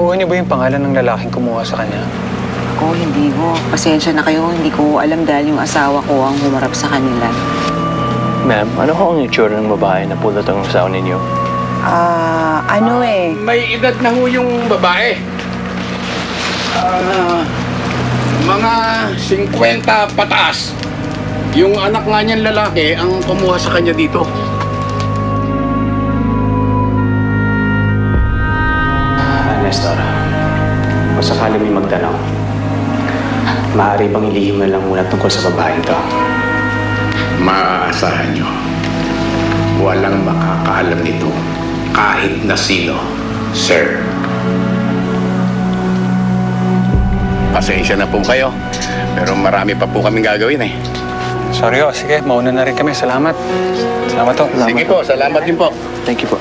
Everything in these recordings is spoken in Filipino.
Nakuha niyo ba yung pangalan ng lalaking kumuha sa kanya? Ako, hindi ko. Pasensya na kayo, hindi ko alam dahil yung asawa ko ang humarap sa kanila. Ma'am, ano ho ang itsura ng babae na pulot ang asawa ninyo? May edad na ho yung babae. Mga 50 pataas. Yung anak nga niyan lalaki ang kumuha sa kanya dito. Nestor, kung sakali may magtanong, maaari bang ilihim na lang muna tungkol sa babaeng to? Maaasahan nyo, walang makakaalam nito kahit na sino, sir. Pasensya na po kayo, pero marami pa po kaming gagawin eh. Sorry ho, sige, mauna na rin kami. Salamat. Salamat ho. Sige po, salamat din po. Thank you po.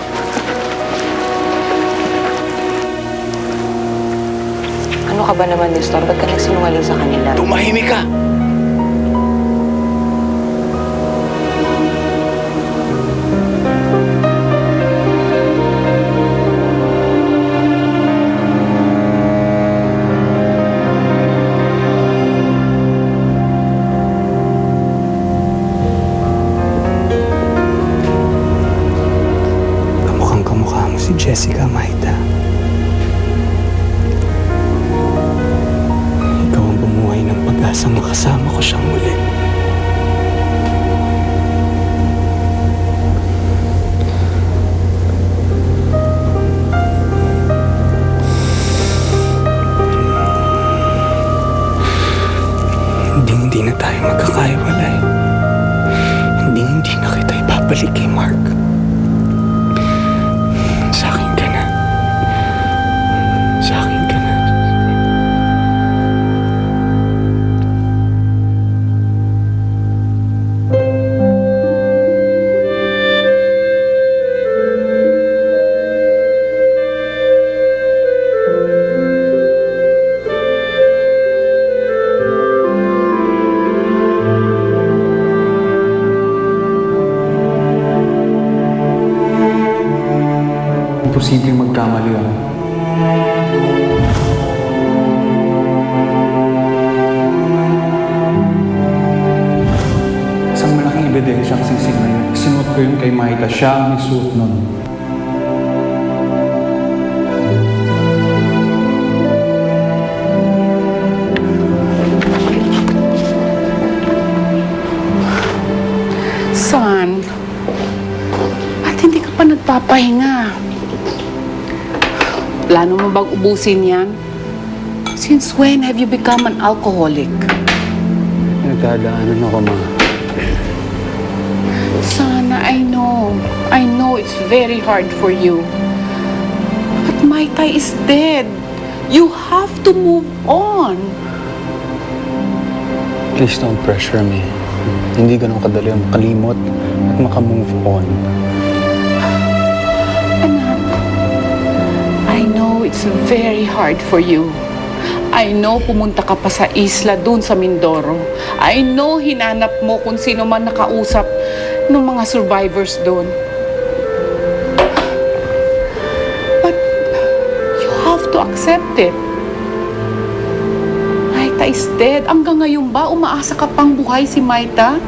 Ano ka ba naman, Nestor? Ba't ka nagsinungaling sa kanila? Tumahimik ka! Kamukhang-kamukha mo si Jessica Maida. Ikaw ang bumuhay ng pag-asang makasama ko siyang muli. Hindi na tayo magkakaiwalay. Hindi na kita ibabalik kay Mark. Sa akin ka na. Sa akin ka na. Imposibleng magkamali ako. Isang malaking ebidensya ang sisig na yun. Sinuot ko yun kay Maita. Siya ang isuot nun. Son, ba't hindi ka pa nagpapahinga? Plano mo bang ubusin yan? Since when have you become an alcoholic? Nagdadaanan ako, ma. Sana, I know it's very hard for you. But Maita is dead. You have to move on. Please don't pressure me. Hindi ganun kadali ang makalimot at makamove on. Anak, I know it's very hard for you. I know pumunta ka pa sa isla dun sa Mindoro. I know hinanap mo kung sino man nakausap ng mga survivors dun. But you have to accept it. Maita is dead. Hanggang ngayon ba umaasa ka pang buhay si Maita?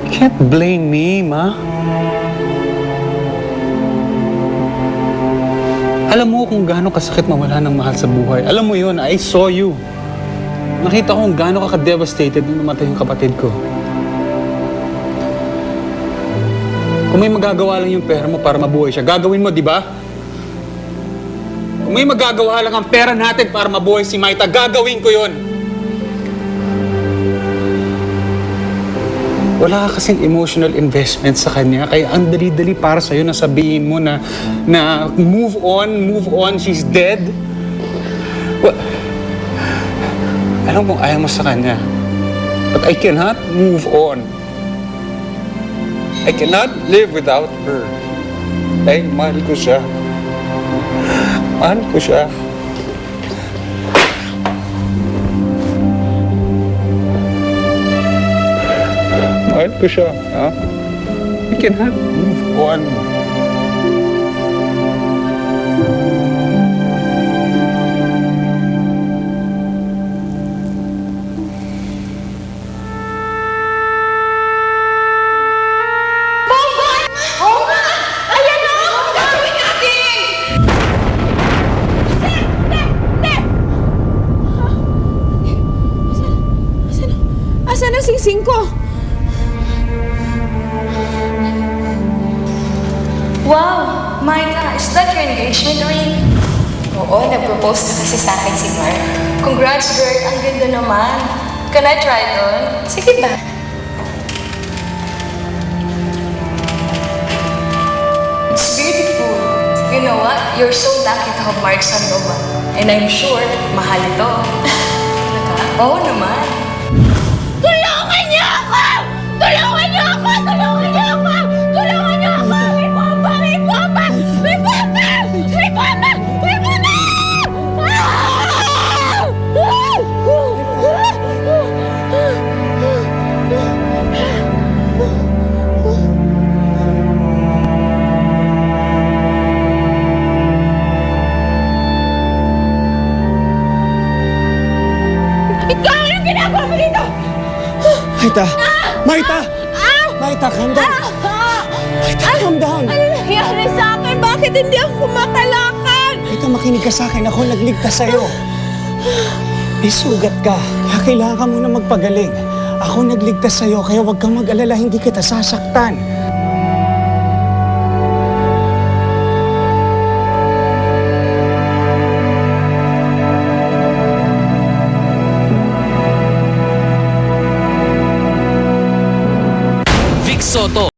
You can't blame me, ma. Alam mo kung gaano kasakit mawala ng mahal sa buhay. Alam mo yun, I saw you. Nakita ko kung gaano ka ka-devastated nung namatay yung kapatid ko. Kung may magagawa lang yung pera mo para mabuhay siya, gagawin mo, di ba? Kung may magagawa lang ang pera natin para mabuhay si Maita, gagawin ko yun. Wala ka kasing emotional investment sa kanya, kaya ang dali-dali para sa'yo na sabihin mo na move on, she's dead. Alam mo, ayaw mo sa kanya. But I cannot move on. I cannot live without her. Dahil mahal ko siya. Mahal ko siya. Mahal ko siya, ha? I cannot move on. singsing ko. Wow! Micah, is that your engagement ring? Oo, nag-propose na kasi sa akin si Mark. Congrats, girl. Ang ganda naman. Can I try it on? Sige ba? It's beautiful. You know what? You're so lucky to have Mark Sandoval. And I'm sure, mahal ito. Oo naman. Tulungan niyo ako! Tulungan niyo ako! Tulungan niyo ako! Tulungan niyo ako! May bomba! May bomba! May bomba! May bomba! May bomba! Ikaw! Anong ginagawa mo dito? Maita! Maita! Maita, calm down! Maita, calm down! Ano nangyari sa akin? Bakit hindi ako kumakalakad? Maita, makinig ka sa akin. Ako nagligtas sa'yo. May sugat ka. Kaya kailangan ka muna magpagaling. Ako nagligtas sa'yo, kaya huwag kang mag-alala. Hindi kita sasaktan. Vic Soto,